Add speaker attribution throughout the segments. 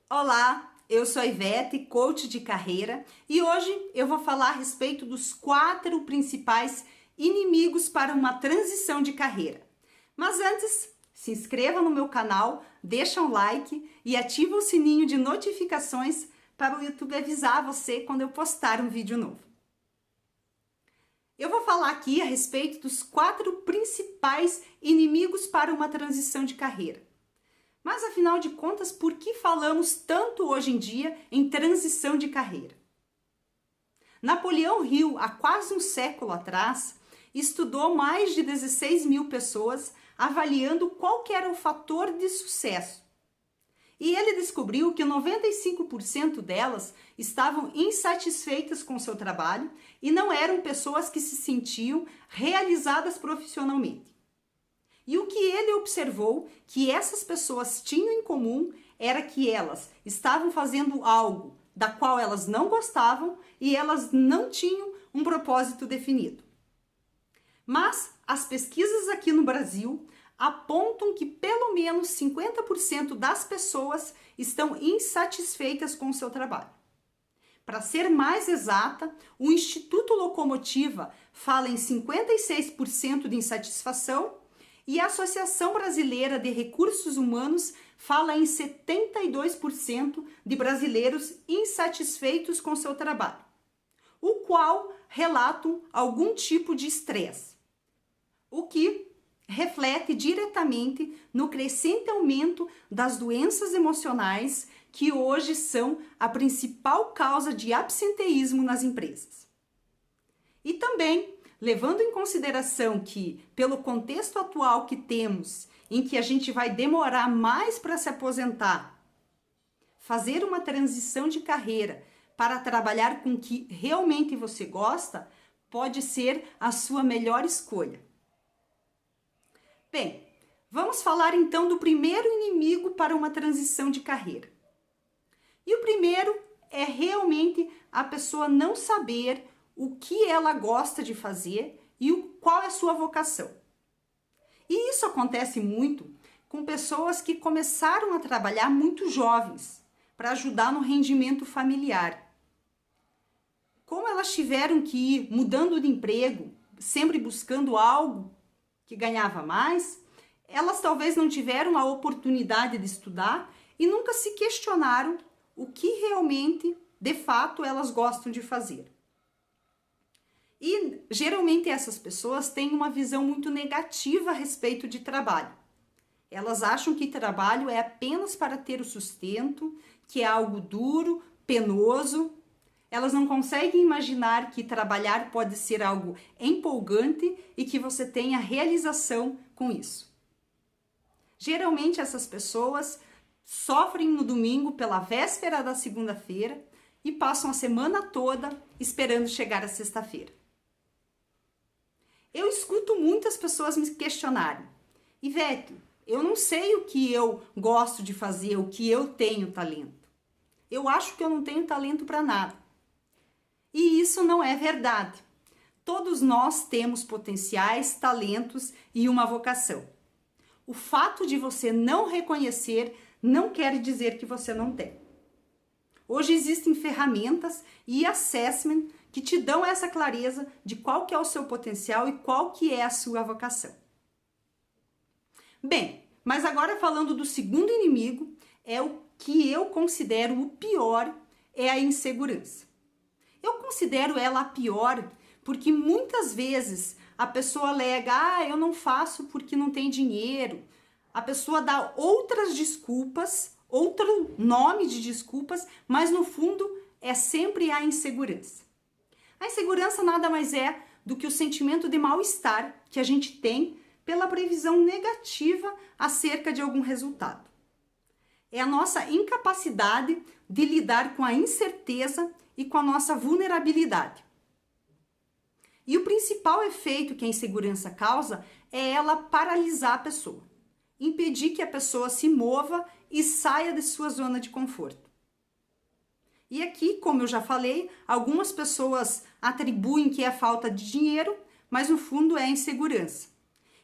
Speaker 1: Olá, eu sou a Ivete, coach de carreira, e hoje eu vou falar a respeito dos 4 principais inimigos para uma transição de carreira. Mas antes, se inscreva no meu canal, deixa um like e ativa o sininho de notificações para o YouTube avisar você quando eu postar um vídeo novo. Eu vou falar aqui a respeito dos 4 principais inimigos para uma transição de carreira. Mas, afinal de contas, por que falamos tanto hoje em dia em transição de carreira? Napoleão Hill, há quase um século atrás, estudou mais de 16 mil pessoas avaliando qual que era o fator de sucesso. E ele descobriu que 95% delas estavam insatisfeitas com seu trabalho e não eram pessoas que se sentiam realizadas profissionalmente. E o que ele observou que essas pessoas tinham em comum era que elas estavam fazendo algo da qual elas não gostavam e elas não tinham um propósito definido. Mas as pesquisas aqui no Brasil apontam que pelo menos 50% das pessoas estão insatisfeitas com o seu trabalho. Para ser mais exata, o Instituto Locomotiva fala em 56% de insatisfação e a Associação Brasileira de Recursos Humanos fala em 72% de brasileiros insatisfeitos com seu trabalho, o qual relatam algum tipo de estresse, o que reflete diretamente no crescente aumento das doenças emocionais que hoje são a principal causa de absenteísmo nas empresas. E também levando em consideração que, pelo contexto atual que temos, em que a gente vai demorar mais para se aposentar, fazer uma transição de carreira para trabalhar com o que realmente você gosta, pode ser a sua melhor escolha. Bem, vamos falar então do primeiro inimigo para uma transição de carreira. E o primeiro é realmente a pessoa não saber o que ela gosta de fazer e qual é a sua vocação. E isso acontece muito com pessoas que começaram a trabalhar muito jovens para ajudar no rendimento familiar. Como elas tiveram que ir mudando de emprego, sempre buscando algo que ganhava mais, elas talvez não tiveram a oportunidade de estudar e nunca se questionaram o que realmente, de fato, elas gostam de fazer. E geralmente essas pessoas têm uma visão muito negativa a respeito de trabalho. Elas acham que trabalho é apenas para ter o sustento, que é algo duro, penoso. Elas não conseguem imaginar que trabalhar pode ser algo empolgante e que você tenha realização com isso. Geralmente essas pessoas sofrem no domingo pela véspera da segunda-feira e passam a semana toda esperando chegar a sexta-feira. Eu escuto muitas pessoas me questionarem: Ivete, eu não sei o que eu gosto de fazer, o que eu tenho talento. Eu acho que eu não tenho talento para nada. E isso não é verdade. Todos nós temos potenciais, talentos e uma vocação. O fato de você não reconhecer não quer dizer que você não tem. Hoje existem ferramentas e assessment que te dão essa clareza de qual que é o seu potencial e qual que é a sua vocação. Bem, mas agora falando do segundo inimigo, é o que eu considero o pior, é a insegurança. Eu considero ela a pior porque muitas vezes a pessoa alega: eu não faço porque não tem dinheiro. A pessoa dá outras desculpas, outro nome de desculpas, mas no fundo é sempre a insegurança. A insegurança nada mais é do que o sentimento de mal-estar que a gente tem pela previsão negativa acerca de algum resultado. É a nossa incapacidade de lidar com a incerteza e com a nossa vulnerabilidade. E o principal efeito que a insegurança causa é ela paralisar a pessoa, impedir que a pessoa se mova e saia de sua zona de conforto. E aqui, como eu já falei, algumas pessoas atribuem que é a falta de dinheiro, mas no fundo é a insegurança.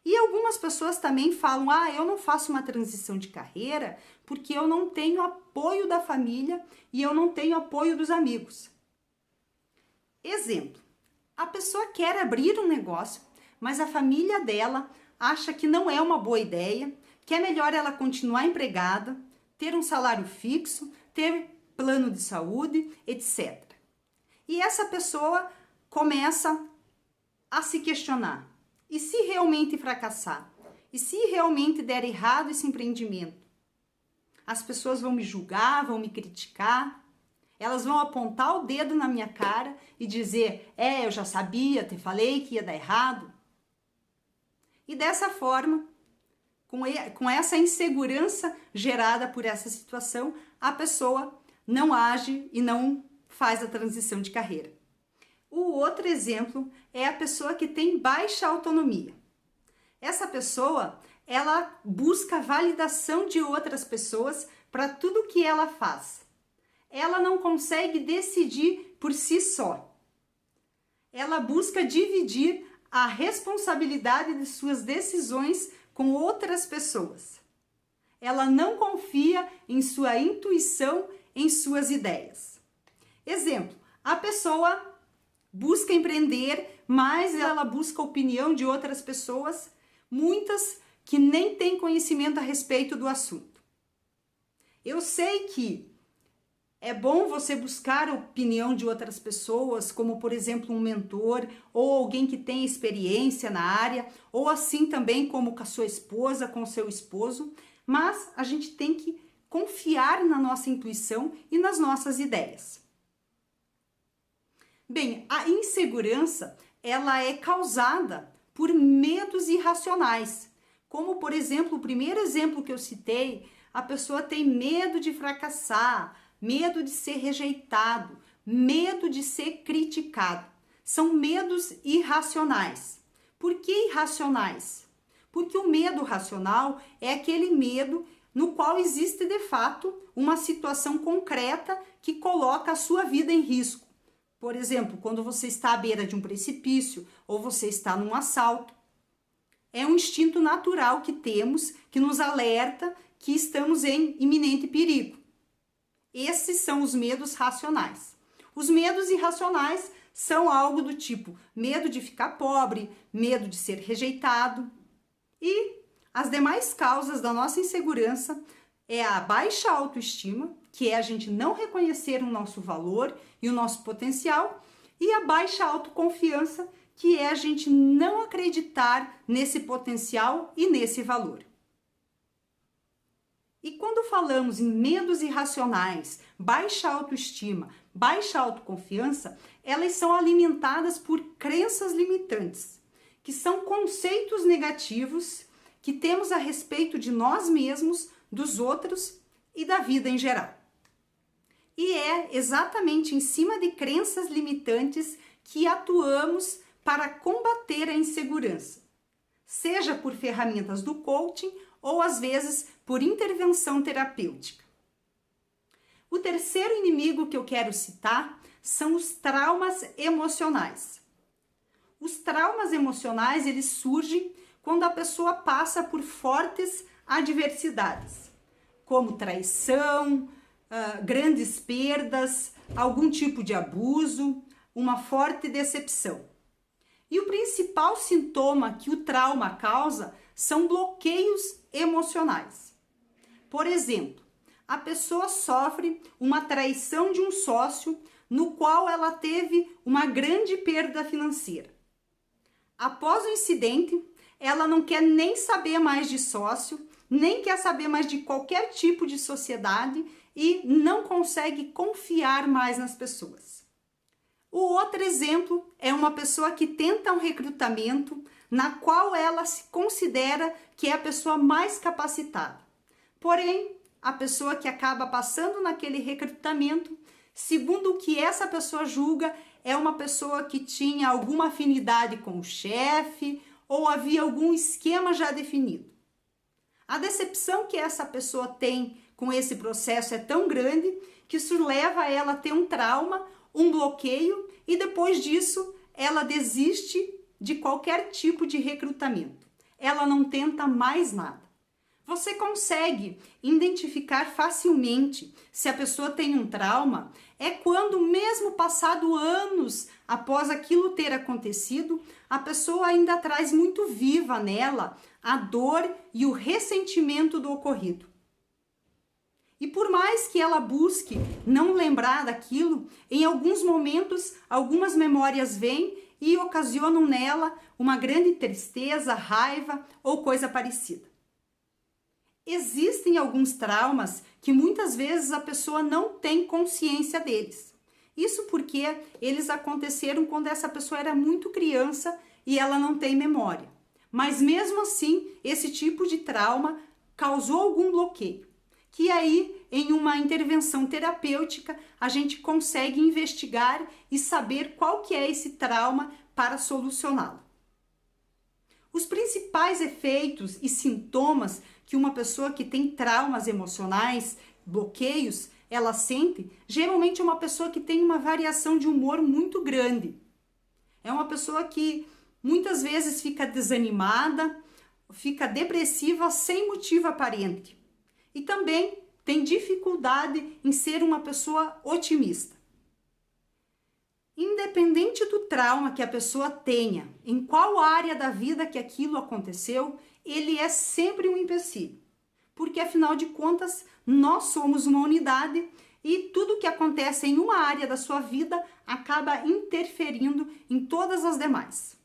Speaker 1: E algumas pessoas também falam, eu não faço uma transição de carreira porque eu não tenho apoio da família e eu não tenho apoio dos amigos. Exemplo, a pessoa quer abrir um negócio, mas a família dela acha que não é uma boa ideia, que é melhor ela continuar empregada, ter um salário fixo, ter plano de saúde, etc. E essa pessoa começa a se questionar. E se realmente fracassar? E se realmente der errado esse empreendimento? As pessoas vão me julgar, vão me criticar, elas vão apontar o dedo na minha cara e dizer, eu já sabia, te falei que ia dar errado. E dessa forma, com essa insegurança gerada por essa situação, a pessoa não age e não faz a transição de carreira. O outro exemplo é a pessoa que tem baixa autonomia. Essa pessoa, ela busca validação de outras pessoas para tudo que ela faz. Ela não consegue decidir por si só. Ela busca dividir a responsabilidade de suas decisões com outras pessoas. Ela não confia em sua intuição, em suas ideias. Exemplo, a pessoa busca empreender, mas ela busca a opinião de outras pessoas, muitas que nem têm conhecimento a respeito do assunto. Eu sei que é bom você buscar a opinião de outras pessoas, como por exemplo um mentor ou alguém que tem experiência na área, ou assim também como com a sua esposa, com o seu esposo, mas a gente tem que confiar na nossa intuição e nas nossas ideias. Bem, a insegurança, ela é causada por medos irracionais, como por exemplo, o primeiro exemplo que eu citei, a pessoa tem medo de fracassar, medo de ser rejeitado, medo de ser criticado. São medos irracionais. Por que irracionais? Porque o medo racional é aquele medo no qual existe de fato uma situação concreta que coloca a sua vida em risco. Por exemplo, quando você está à beira de um precipício ou você está num assalto. É um instinto natural que temos que nos alerta que estamos em iminente perigo. Esses são os medos racionais. Os medos irracionais são algo do tipo medo de ficar pobre, medo de ser rejeitado. E as demais causas da nossa insegurança é a baixa autoestima, que é a gente não reconhecer o nosso valor e o nosso potencial, e a baixa autoconfiança, que é a gente não acreditar nesse potencial e nesse valor. E quando falamos em medos irracionais, baixa autoestima, baixa autoconfiança, elas são alimentadas por crenças limitantes, que são conceitos negativos que temos a respeito de nós mesmos, dos outros e da vida em geral. E é exatamente em cima de crenças limitantes que atuamos para combater a insegurança, seja por ferramentas do coaching ou às vezes por intervenção terapêutica. O terceiro inimigo que eu quero citar são os traumas emocionais. Os traumas emocionais, eles surgem quando a pessoa passa por fortes adversidades, como traição, grandes perdas, algum tipo de abuso, uma forte decepção. E o principal sintoma que o trauma causa são bloqueios emocionais. Por exemplo, a pessoa sofre uma traição de um sócio no qual ela teve uma grande perda financeira. Após o incidente, ela não quer nem saber mais de sócio, nem quer saber mais de qualquer tipo de sociedade e não consegue confiar mais nas pessoas. O outro exemplo é uma pessoa que tenta um recrutamento na qual ela se considera que é a pessoa mais capacitada. Porém, a pessoa que acaba passando naquele recrutamento, segundo o que essa pessoa julga, é uma pessoa que tinha alguma afinidade com o chefe ou havia algum esquema já definido. A decepção que essa pessoa tem com esse processo é tão grande que isso leva ela a ter um trauma, um bloqueio e depois disso ela desiste de qualquer tipo de recrutamento. ela não tenta mais nada. Você consegue identificar facilmente se a pessoa tem um trauma é quando, mesmo passado anos após aquilo ter acontecido, a pessoa ainda traz muito viva nela a dor e o ressentimento do ocorrido. E por mais que ela busque não lembrar daquilo, em alguns momentos, algumas memórias vêm e ocasionam nela uma grande tristeza, raiva ou coisa parecida. Existem alguns traumas que muitas vezes a pessoa não tem consciência deles. Isso porque eles aconteceram quando essa pessoa era muito criança e ela não tem memória. Mas mesmo assim, esse tipo de trauma causou algum bloqueio, que aí, em uma intervenção terapêutica, a gente consegue investigar e saber qual que é esse trauma para solucioná-lo. Os principais efeitos e sintomas que uma pessoa que tem traumas emocionais, bloqueios, ela sente, geralmente é uma pessoa que tem uma variação de humor muito grande. É uma pessoa que muitas vezes fica desanimada, fica depressiva sem motivo aparente. E também tem dificuldade em ser uma pessoa otimista. Independente do trauma que a pessoa tenha, em qual área da vida que aquilo aconteceu, ele é sempre um empecilho. Porque, afinal de contas, nós somos uma unidade e tudo que acontece em uma área da sua vida acaba interferindo em todas as demais.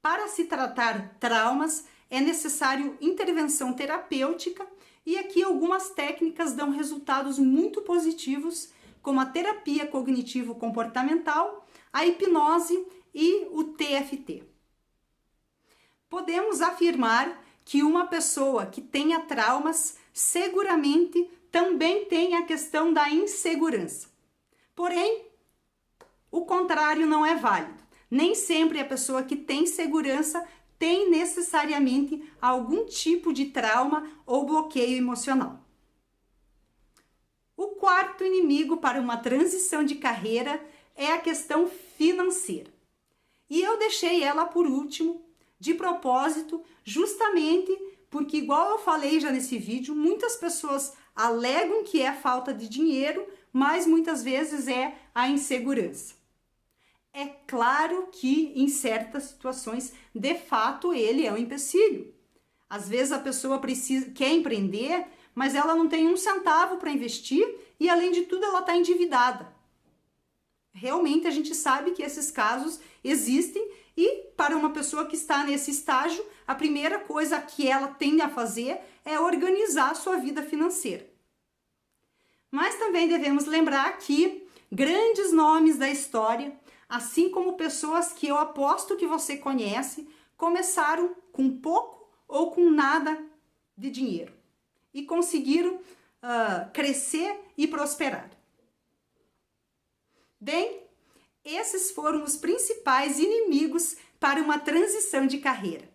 Speaker 1: Para se tratar traumas, é necessário intervenção terapêutica e aqui algumas técnicas dão resultados muito positivos, como a terapia cognitivo-comportamental, a hipnose e o TFT. Podemos afirmar que uma pessoa que tenha traumas seguramente também tem a questão da insegurança. Porém, o contrário não é válido. Nem sempre a pessoa que tem segurança tem necessariamente algum tipo de trauma ou bloqueio emocional. O quarto inimigo para uma transição de carreira é a questão financeira. E eu deixei ela por último, de propósito, justamente porque, igual eu falei já nesse vídeo, muitas pessoas alegam que é a falta de dinheiro, mas muitas vezes é a insegurança. É claro que em certas situações, de fato, ele é um empecilho. Às vezes a pessoa quer empreender, mas ela não tem um centavo para investir e, além de tudo, ela está endividada. Realmente a gente sabe que esses casos existem e, para uma pessoa que está nesse estágio, a primeira coisa que ela tem a fazer é organizar a sua vida financeira. Mas também devemos lembrar que grandes nomes da história, assim como pessoas que eu aposto que você conhece, começaram com pouco ou com nada de dinheiro e conseguiram crescer e prosperar. Bem, esses foram os principais inimigos para uma transição de carreira.